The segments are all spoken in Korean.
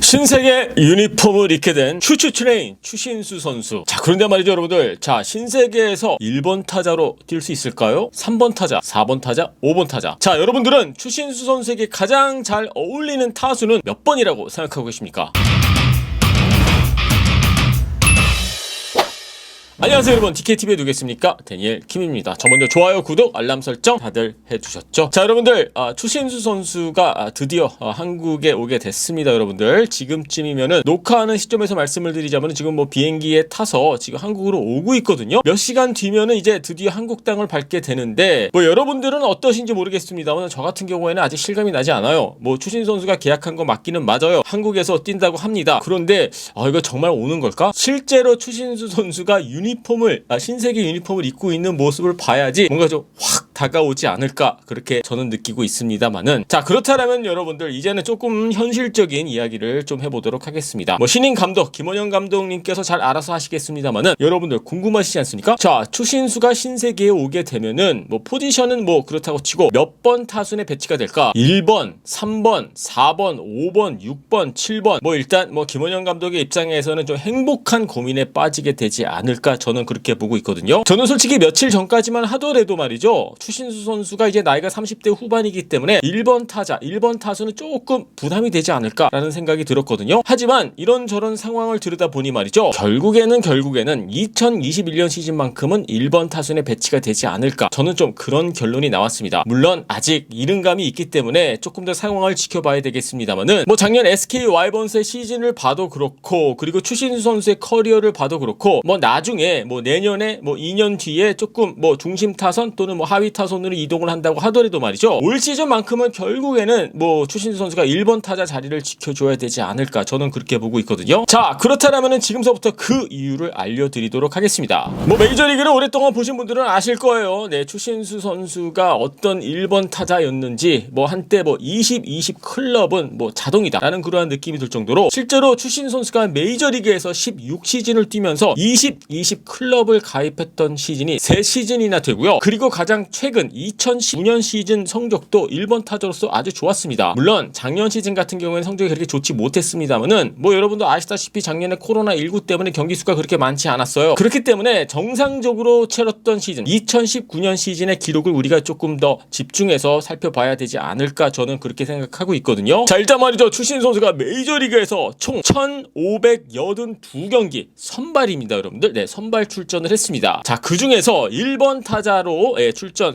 신세계 유니폼을 입게 된 추추트레인 추신수 선수. 자, 그런데 말이죠 여러분들, 자 신세계에서 1번 타자로 뛸 수 있을까요? 3번 타자, 4번 타자, 5번 타자. 자, 여러분들은 추신수 선수에게 가장 잘 어울리는 타수는 몇 번이라고 생각하고 계십니까? 안녕하세요 여러분, DKTV에 누구겠습니까? 데니엘 킴입니다. 저 먼저 좋아요, 구독, 알람 설정 다들 해두셨죠? 자, 여러분들 추신수 선수가 드디어 한국에 오게 됐습니다. 여러분들 지금쯤이면은 녹화하는 시점에서 말씀을 드리자면 지금 뭐 비행기에 타서 지금 한국으로 오고 있거든요. 몇 시간 뒤면은 이제 드디어 한국 땅을 밟게 되는데, 뭐 여러분들은 어떠신지 모르겠습니다만 저 같은 경우에는 아직 실감이 나지 않아요. 뭐 추신수 선수가 계약한 거 맞기는 맞아요. 한국에서 뛴다고 합니다. 그런데 이거 정말 오는 걸까? 실제로 추신수 선수가 신세계 유니폼을 입고 있는 모습을 봐야지 뭔가 좀 확 다가오지 않을까, 그렇게 저는 느끼고 있습니다만은, 자 그렇다면 여러분들 이제는 조금 현실적인 이야기를 좀 해보도록 하겠습니다. 뭐 신인 감독 김원영 감독님께서 잘 알아서 하시겠습니다만은 여러분들 궁금하시지 않습니까? 자, 추신수가 신세계에 오게 되면은 뭐 포지션은 뭐 그렇다고 치고 몇 번 타순에 배치가 될까? 1번, 3번, 4번, 5번, 6번, 7번. 뭐 일단 뭐 김원영 감독의 입장에서는 좀 행복한 고민에 빠지게 되지 않을까, 저는 그렇게 보고 있거든요. 저는 솔직히 며칠 전까지만 하더라도 말이죠, 추신수 선수가 이제 나이가 30대 후반이기 때문에 1번 타자, 1번 타수는 조금 부담이 되지 않을까라는 생각이 들었거든요. 하지만 이런저런 상황을 들여다보니 말이죠, 결국에는 2021년 시즌만큼은 1번 타순에 배치가 되지 않을까, 저는 좀 그런 결론이 나왔습니다. 물론 아직 이른감이 있기 때문에 조금 더 상황을 지켜봐야 되겠습니다만은, 뭐 작년 SK 와이번스의 시즌을 봐도 그렇고, 그리고 추신수 선수의 커리어를 봐도 그렇고, 뭐 나중에 뭐 내년에 뭐 2년 뒤에 조금 뭐 중심 타선 또는 뭐 하위 타선으로 이동을 한다고 하더라도 말이죠, 올 시즌만큼은 결국에는 뭐 추신수 선수가 1번 타자 자리를 지켜줘야 되지 않을까, 저는 그렇게 보고 있거든요. 자, 그렇다면은 지금서부터 그 이유를 알려드리도록 하겠습니다. 뭐 메이저리그를 오랫동안 보신 분들은 아실 거예요. 네, 추신수 선수가 어떤 1번 타자였는지, 뭐 한때 뭐 20 클럽은 뭐 자동이다 라는 그러한 느낌이 들 정도로, 실제로 추신수 선수가 메이저리그에서 16시즌을 뛰면서 20 클럽을 가입했던 시즌이 3시즌이나 되고요. 그리고 가장 최근 2019년 시즌 성적도 1번 타자로서 아주 좋았습니다. 물론 작년 시즌 같은 경우에는 성적이 그렇게 좋지 못했습니다만은, 뭐 여러분도 아시다시피 작년에 코로나19 때문에 경기 수가 그렇게 많지 않았어요. 그렇기 때문에 정상적으로 치렀던 시즌 2019년 시즌의 기록을 우리가 조금 더 집중해서 살펴봐야 되지 않을까, 저는 그렇게 생각하고 있거든요. 자, 일단 말이죠, 추신수 선수가 메이저리그에서 총 1582경기 선발입니다. 여러분들, 네, 선발 출전을 했습니다. 자, 그 중에서 1번 타자로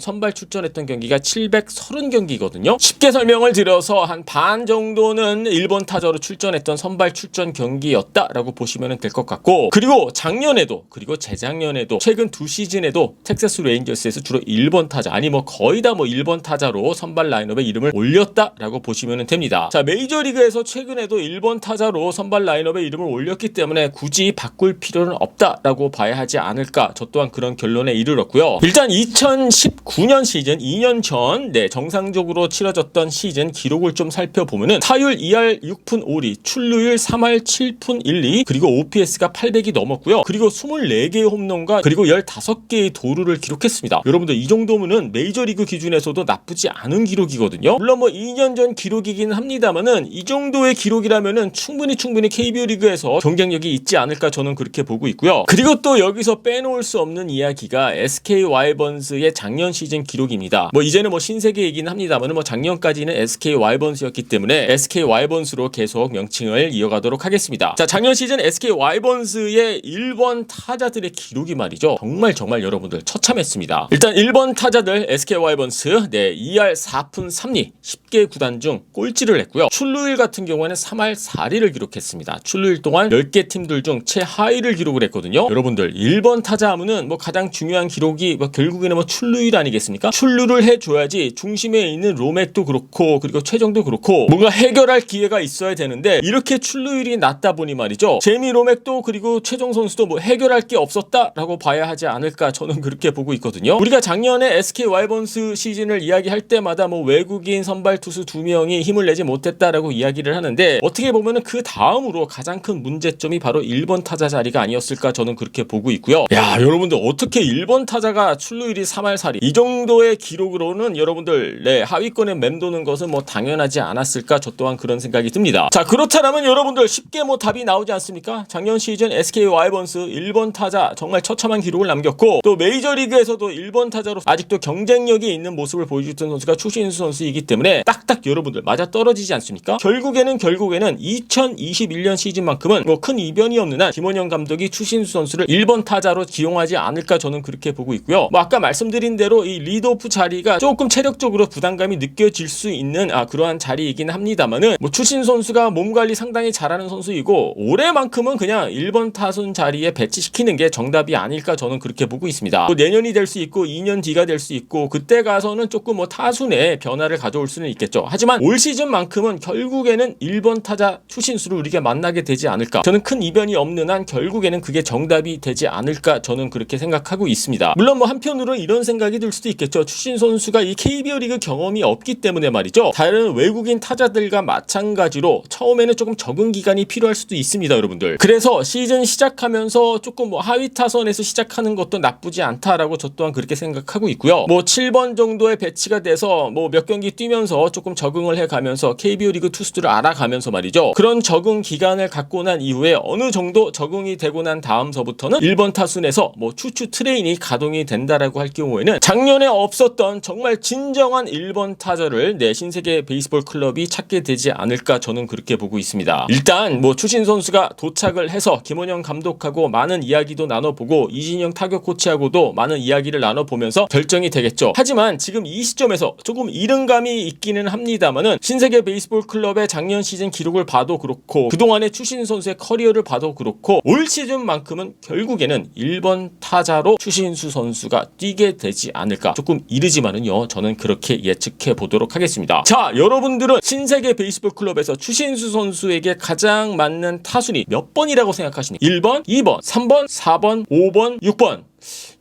선발 출전했던 경기가 730경기거든요. 쉽게 설명을 드려서 한 반 정도는 1번 타자로 출전했던 선발 출전 경기였다라고 보시면 될 것 같고, 그리고 작년에도, 그리고 재작년에도, 최근 2시즌에도 텍사스 레인저스에서 주로 1번 타자, 아니 뭐 거의 다 뭐 1번 타자로 선발 라인업에 이름을 올렸다라고 보시면 됩니다. 자, 메이저리그에서 최근에도 1번 타자로 선발 라인업에 이름을 올렸기 때문에 굳이 바꿀 필요는 없다라고 봐야 하지 않을까, 저 또한 그런 결론에 이르렀고요. 일단 2019년 시즌, 2년 전 정상적으로 치러졌던 시즌 기록을 좀 살펴보면은 타율 2할 6푼 5리, 출루율 3할 7푼 1리, 그리고 OPS가 800이 넘었고요. 그리고 24개의 홈런과 그리고 15개의 도루를 기록했습니다. 여러분들 이 정도면은 메이저리그 기준에서도 나쁘지 않은 기록이거든요. 물론 뭐 2년 전 기록이긴 합니다만은 이 정도의 기록이라면은 충분히 KBO 리그에서 경쟁력이 있지 않을까, 저는 그렇게 보고 있고요. 그리고 또 여기서 빼놓을 수 없는 이야기가 SK 와이번스의 작년 시즌 기록입니다. 뭐 이제는 뭐 신세계 얘기는 합니다만은 뭐 작년까지는 SK 와이번스였기 때문에 SK 와이번스로 계속 명칭을 이어가도록 하겠습니다. 자, 작년 시즌 SK 와이번스의 1번 타자들의 기록이 말이죠, 정말 여러분들 처참했습니다. 일단 1번 타자들 SK 와이번스 2할 4푼 3리, 10개 구단 중 꼴찌를 했고요. 출루율 같은 경우에는 3할 4리를 기록했습니다. 출루율 동안 10개 팀들 중 최하위를 기록을 했거든요. 여러분들 1번 타자 하면은 뭐 가장 중요한 기록이 뭐 결국에는 뭐 출루율 아니겠습니까? 출루를 해줘야지 중심에 있는 로맥도 그렇고, 그리고 최정도 그렇고 뭔가 해결할 기회가 있어야 되는데, 이렇게 출루율이 낮다 보니 말이죠, 제미 로맥도 그리고 최정 선수도 뭐 해결할 게 없었다라고 봐야 하지 않을까, 저는 그렇게 보고 있거든요. 우리가 작년에 SK 와이번스 시즌을 이야기할 때마다 뭐 외국인 선발 투수 2명이 힘을 내지 못했다라고 이야기를 하는데, 어떻게 보면은 그 다음으로 가장 큰 문제점이 바로 1번 타자 자리가 아니었을까, 저는 그렇게 보고 있고요. 야, 여러분들 어떻게 1번 타자가 출루율이 3할 4리, 이 정도의 기록으로는 여러분들 하위권에 맴도는 것은 뭐 당연하지 않았을까, 저 또한 그런 생각이 듭니다. 자, 그렇다면 여러분들 쉽게 뭐 답이 나오지 않습니까? 작년 시즌 SK 와이번스 1번 타자 정말 처참한 기록을 남겼고, 또 메이저리그에서도 1번 타자로 아직도 경쟁력이 있는 모습을 보여주던 선수가 추신수 선수이기 때문에 딱딱 여러분들 맞아 떨어지지 않습니까? 결국에는 2021년 시즌만큼은 뭐 큰 이변이 없는 한 김원영 감독이 추신수 선수를 1번 타자로 기용하지 않을까, 저는 그렇게 보고 있고요. 뭐 아까 말씀드린 대로 이 리드오프 자리가 조금 체력적으로 부담감이 느껴질 수 있는 그러한 자리이긴 합니다만은, 뭐 추신수 선수가 몸 관리 상당히 잘하는 선수이고 올해만큼은 그냥 1번 타순 자리에 배치시키는 게 정답이 아닐까, 저는 그렇게 보고 있습니다. 또 내년이 될 수 있고 2년 뒤가 될 수 있고 그때 가서는 조금 뭐 타순에 변화를 가져올 수는 있겠죠. 하지만 올 시즌만큼은 결국에는 1번 타자 추신수를 우리가 만나게 되지 않을까. 저는 큰 이변이 없는 한 결국에는 그게 정답이 되지 않을까, 저는 그렇게 생각하고 있습니다. 물론 뭐 한편으로 이런 생각이 들 수도 있겠죠. 추신수 선수가 이 KBO 리그 경험이 없기 때문에 말이죠. 다른 외국인 타자들과 마찬가지로 처음에는 조금 적응 기간이 필요할 수도 있습니다, 여러분들. 그래서 시즌 시작하면서 조금 뭐 하위 타선에서 시작하는 것도 나쁘지 않다라고 저 또한 그렇게 생각하고 있고요. 뭐 7번 정도의 배치가 돼서 뭐 몇 경기 뛰면서 조금 적응을 해가면서 KBO 리그 투수들을 알아가면서 말이죠. 그런 적응 기간을 갖고 난 이후에 어느 정도 적응이 되고 난 다음서부터는 1번 타순에서 뭐 추추 트레인이 가동이 된다라고 할 경우에는 작년에 없었던 정말 진정한 1번 타자를 신세계 베이스볼 클럽이 찾게 되지 않을까, 저는 그렇게 보고 있습니다. 일단 뭐 추신 선수가 도착을 해서 김원영 감독하고 많은 이야기도 나눠보고 이진영 타격 코치하고도 많은 이야기를 나눠보면서 결정이 되겠죠. 하지만 지금 이 시점에서 조금 이른감이 있기는 합니다만은, 신세계 베이스볼 클럽의 작년 시즌 기록을 봐도 그렇고 그동안의 추신 선수의 커리어를 봐도 그렇고 올 시즌만큼은 결국에는 1번 타자로 추신수 선수가 뛰게 되지 않을까. 조금 이르지만은요, 저는 그렇게 예측해 보도록 하겠습니다. 자, 여러분들은 신세계 베이스볼 클럽에서 추신수 선수에게 가장 맞는 타순이 몇 번이라고 생각하십니까? 1번, 2번, 3번, 4번, 5번, 6번.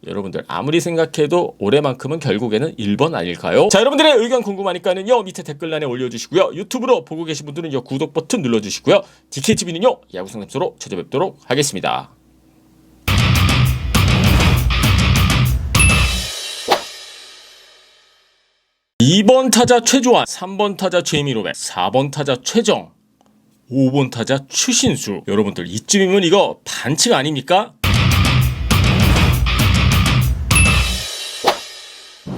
여러분들 아무리 생각해도 올해만큼은 결국에는 1번 아닐까요? 자, 여러분들의 의견 궁금하니까는요 밑에 댓글란에 올려주시고요. 유튜브로 보고 계신 분들은요 구독 버튼 눌러주시고요. DKTV는요 야구 상담소로 찾아뵙도록 하겠습니다. 2번 타자 최조한, 3번 타자 제이미 로벤, 4번 타자 최정, 5번 타자 추신수. 여러분들 이쯤이면 이거 반칙 아닙니까?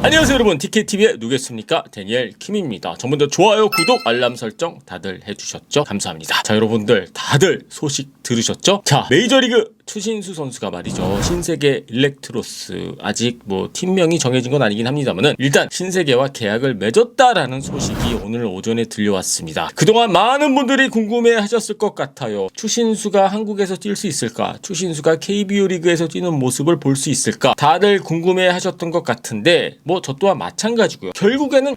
안녕하세요 여러분, DKTV의 누구겠습니까? 데니엘 킴입니다. 전번도 좋아요, 구독, 알람 설정 다들 해주셨죠? 감사합니다. 자, 여러분들 다들 소식 들으셨죠? 자, 메이저리그 추신수 선수가 말이죠, 신세계 일렉트로스, 아직 뭐 팀명이 정해진 건 아니긴 합니다만은 일단 신세계와 계약을 맺었다라는 소식이 오늘 오전에 들려왔습니다. 그동안 많은 분들이 궁금해 하셨을 것 같아요. 추신수가 한국에서 뛸 수 있을까? 추신수가 KBO 리그에서 뛰는 모습을 볼 수 있을까? 다들 궁금해 하셨던 것 같은데 뭐 저 또한 마찬가지고요. 결국에는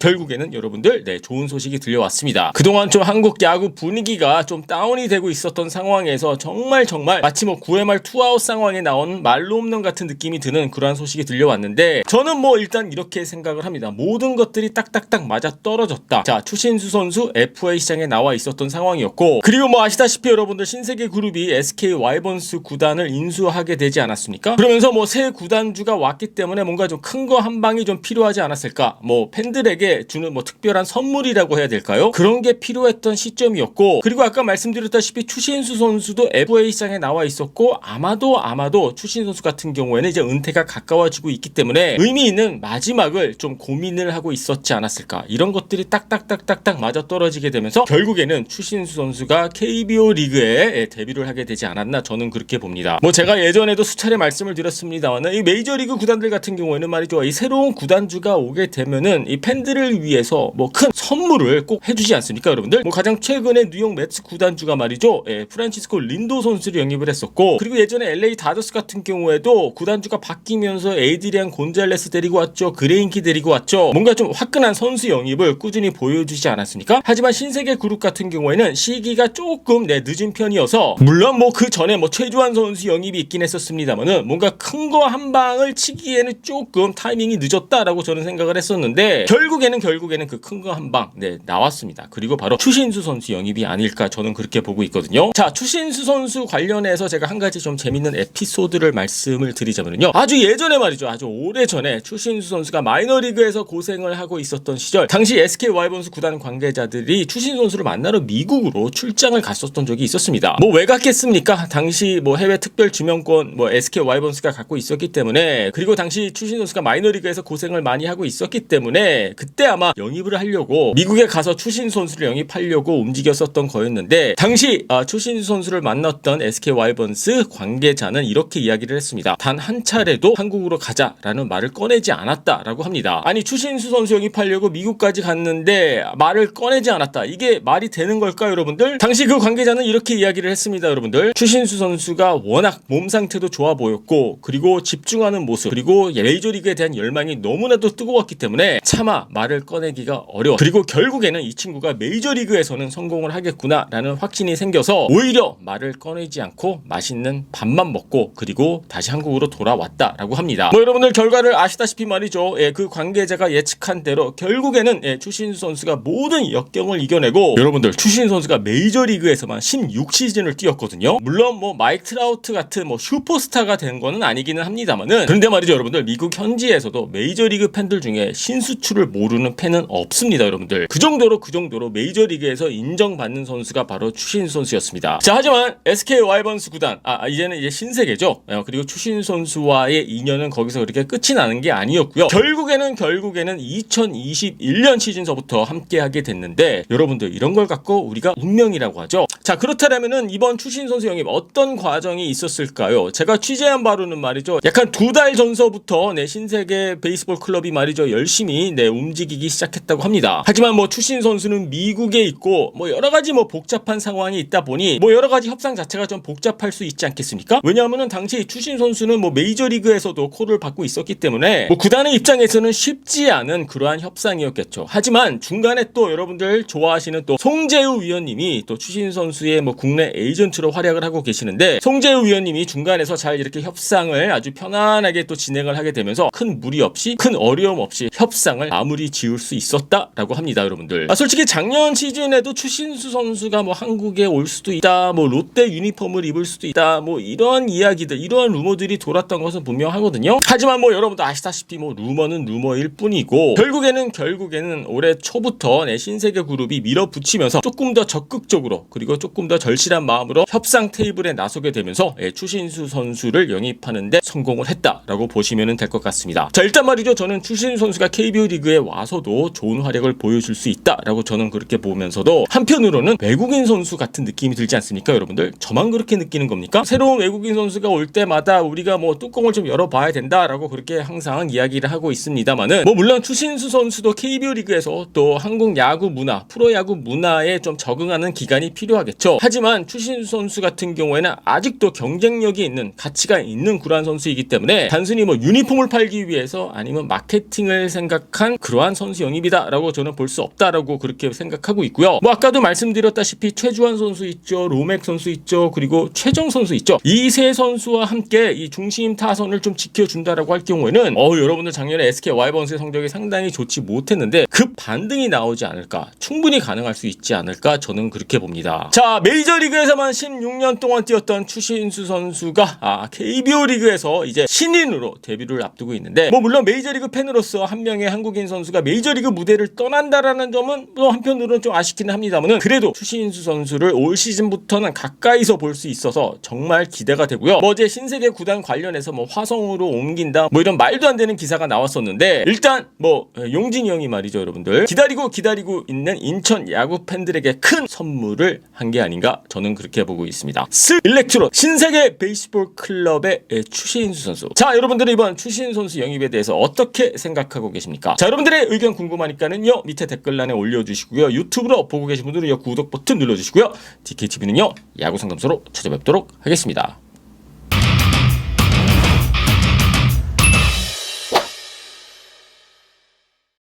여러분들 좋은 소식이 들려왔습니다. 그동안 좀 한국 야구 분위기가 좀 다운이 되고 있었던 상황에서 정말 마치 뭐 9회 말 투아웃 상황에 나온 말로 없는 같은 느낌이 드는 그러한 소식이 들려왔는데, 저는 뭐 일단 이렇게 생각을 합니다. 모든 것들이 딱딱딱 맞아 떨어졌다. 자, 추신수 선수 FA 시장에 나와 있었던 상황이었고, 그리고 뭐 아시다시피 여러분들 신세계 그룹이 SK 와이번스 구단을 인수하게 되지 않았습니까? 그러면서 뭐 새 구단주가 왔기 때문에 뭔가 좀 큰 거 한 방이 좀 필요하지 않았을까? 뭐 팬들에게 주는 뭐 특별한 선물이라고 해야 될까요? 그런 게 필요했던 시점이었고, 그리고 아까 말씀드렸다시피 추신수 선수도 FA 시장에 나와 있었고, 아마도 추신수 선수 같은 경우에는 이제 은퇴가 가까워지고 있기 때문에 의미 있는 마지막을 좀 고민을 하고 있었지 않았을까? 이런 것들이 딱딱딱딱딱 맞아 떨어지게 되면서 결국에는 추신수 선수가 KBO 리그에 데뷔를 하게 되지 않았나, 저는 그렇게 봅니다. 뭐 제가 예전에도 수차례 말씀을 드렸습니다만 이 메이저리그 구단들 같은 경우에는 말이죠, 이 새로운 구단주가 오게 되면은 이 팬들을 위해서 뭐 큰 선물을 꼭 해주지 않습니까, 여러분들? 뭐 가장 최근에 뉴욕 매츠 구단주가 말이죠, 프란치스코 린도 선수를 영입을 했었고, 그리고 예전에 LA 다저스 같은 경우에도 구단주가 바뀌면서 에이드리안 곤잘레스 데리고 왔죠, 그레인키 데리고 왔죠. 뭔가 좀 화끈한 선수 영입을 꾸준히 보여주지 않았습니까? 하지만 신세계 그룹 같은 경우에는 시기가 조금 늦은 편이어서, 물론 뭐 그 전에 뭐 최주환 선수 영입이 있긴 했었습니다만은 뭔가 큰 거 한 방을 치기에는 조금 타이밍이 늦었다라고 저는 생각을 했었는데, 결국에는 그 큰 거 한 방 나왔습니다. 그리고 바로 추신수 선수 영입이 아닐까, 저는 그렇게 보고 있거든요. 자, 추신수 선수 관련해서 제가 한 가지 좀 재밌는 에피소드를 말씀을 드리자면요. 아주 예전에 말이죠. 아주 오래전에 추신수 선수가 마이너리그에서 고생을 하고 있었던 시절, 당시 SK 와이번스 구단 관계자들이 추신수 선수를 만나러 미국으로 출장을 갔었던 적이 있었습니다. 뭐 왜 갔겠습니까? 당시 뭐 해외 특별 지명권 뭐 SK 와이번스가 갖고 있었기 때문에, 그리고 당시 추신수 선수가 마이너리그에서 고생을 많이 하고 있었기 때문에 그때 아마 영입을 하려고 미국에 가서 추신수 선수를 영입하려고 움직였었던 거였는데, 당시 추신수 선수를 만났던 SK 와이번스 관계자는 이렇게 이야기를 했습니다. 단 한 차례도 한국으로 가자라는 말을 꺼내지 않았다라고 합니다. 아니, 추신수 선수 영입하려고 미국까지 갔는데 말을 꺼내지 않았다. 이게 말이 되는 걸까요, 여러분들? 당시 그 관계자는 이렇게 이야기를 했습니다, 여러분들. 추신수 선수가 워낙 몸 상태도 좋아 보였고, 그리고 집중하는 모습, 그리고 메이저리그에 대한 열망이 너무나도 뜨거웠기 때문에 차마 말을 꺼내기가 어려워. 그리고 결국에는 이 친구가 메이저리그에서는 성공을 하겠구나라는 확신이 생겨서 오히려 말을 꺼내지 않고 맛있는 밥만 먹고 그리고 다시 한국으로 돌아왔다라고 합니다. 뭐 여러분들 결과를 아시다시피 말이죠. 그 관계자가 예측한 대로 결국에는 추신수 선수가 모든 역경을 이겨내고, 여러분들 추신수 선수가 메이저리그에서만 16시즌을 뛰었거든요. 물론 뭐 마이크 트라우트 같은 뭐 슈퍼스타가 된 거는 아니기는 합니다만은, 그런데 말이죠, 여러분들 미국 현지에서도 메이저리그 팬들 중에 신수출을 모르는 팬은 없습니다, 여러분들. 그 정도로 메이저리그에서 인정받는 선수가 바로 추신수 선수였습니다. 자, 하지만 SK 와이번스 구단, 이제는 이제 신세계죠. 그리고 추신수 선수와의 인연은 거기서 그렇게 끝이 나는 게 아니었고요. 결국에는 2021년 시즌서부터 함께하게 됐는데, 여러분들 이런 걸 갖고 우리가 운명이라고 하죠. 자, 그렇다면은 이번 추신수 선수 영입 어떤 과정이 있었을까요? 제가 취재한 바로는 말이죠, 약간 2달 전서부터 신세계 베이스볼 클럽이 말이죠 열심히 움직이기 시작했다고 합니다. 하지만 뭐 추신수 선수는 미국에 있고 뭐 여러 가지 뭐 복잡한 상황이 있다 보니 뭐 여러 가지 협상 자체가 좀 복잡할 수 있지 않겠습니까? 왜냐하면은 당시 추신수 선수는 뭐 메이저리그에서도 콜을 받고 있었기 때문에 뭐 구단의 입장에서는 쉽지 않은 그러한 협상이었겠죠. 하지만 중간에 또 여러분들 좋아하시는 또 송재우 위원님이 또 추신수 선수의 뭐 국내 에이전트로 활약을 하고 계시는데, 송재우 위원님이 중간에서 잘 이렇게 협상을 아주 편안하게 또 진행을 하게 되면서 큰 무리 없이, 큰 어려움 없이 협상을 마무리 지을 수 있었다라고 합니다, 여러분들. 솔직히 작년 시즌에도 추신수 선수가 뭐 한국에 올 수도 있다, 뭐 롯데 유니폼을 입을 수도 있다, 뭐 이런 이야기들, 이러한 루머들이 돌았던 것은 분명하거든요. 하지만 뭐 여러분도 아시다시피 뭐 루머는 루머일 뿐이고, 결국에는 올해 초부터 신세계 그룹이 밀어붙이면서 조금 더 적극적으로 그리고 조금 더 절실한 마음으로 협상 테이블에 나서게 되면서 추신수 선수를 영입하는데 성공을 했다라고 보시면 될 것 같습니다. 자, 일단 말이죠, 저는 추신수 선수가 KBO 리그에 와서도 좋은 활약을 보여줄 수 있다라고 저는 그렇게 보면서도, 한편으로는 외국인 선수 같은 느낌이 들지 않습니까, 여러분들? 저만 그렇게 느끼는 겁니까? 새로운 외국인 선수가 올 때마다 우리가 뭐 뚜껑을 좀 열어봐야 된다라고 그렇게 항상 이야기를 하고 있습니다만은, 뭐 물론 추신수 선수도 KBO 리그에서 또 한국 야구 문화, 프로야구 문화에 좀 적응하는 기간이 필요하겠죠. 하지만 추신수 선수 같은 경우에는 아직도 경쟁력이 있는, 가치가 있는 그러한 선수이기 때문에 단순히 뭐 유니폼을 팔기 위해서 아니면 마케팅을 생각한 그러한 선수 영입이다라고 저는 볼 수 없다라고 그렇게 생각하고 있고요. 뭐 아까도 말씀드렸다시피 최주환 선수 있죠, 로맥 선수 있죠, 그리고 최정 선수 있죠. 이 세 선수와 함께 이 중심 타선을 좀 지켜준다라고 할 경우에는 여러분들 작년에 SK 와이번스의 성적이 상당히 좋지 못했는데 급 반등이 나오지 않을까, 충분히 가능할 수 있지 않을까, 저는 그렇게 봅니다. 자, 메이저리그에서만 16년 동안 뛰었던 추신수 선수가 KBO 리그에서 이제 신인으로 데뷔를 앞두고 있는데, 뭐 물론 메이저리그 팬으로서 한 명의 한국인 선수가 메이저리그 무대를 떠난다라는 점은 또 한편으로는 좀 아쉽기는 합니다만은, 그래도 추신수 선수를 올 시즌부터는 가까이서 볼 수 있어서 정말 기대가 되고요. 뭐 어제 신세계 구단 관련해서 뭐 화성으로 옮긴다, 뭐 이런 말도 안 되는 기사가 나왔었는데, 일단 뭐 용진이 형이 말이죠, 여러분들 기다리고 있는 인천 야구 팬들에게 큰 선물을 한 게 아닌가, 저는 그렇게 보고 있습니다. 일렉트로 신세계 베이스볼 클럽의 추신수 선수. 자, 여러분들은 이번 추신수 선수 영입에 대해서 어떻게 생각하고 계십니까? 자, 여러분들의 의견 궁금하니까는요 밑에 댓글란에 올려주시고요, 유튜브로 보고 계신 분들은 구독 버튼 눌러주시고요, DKTV는요 야구 상담소로 찾아뵙도록 하겠습니다.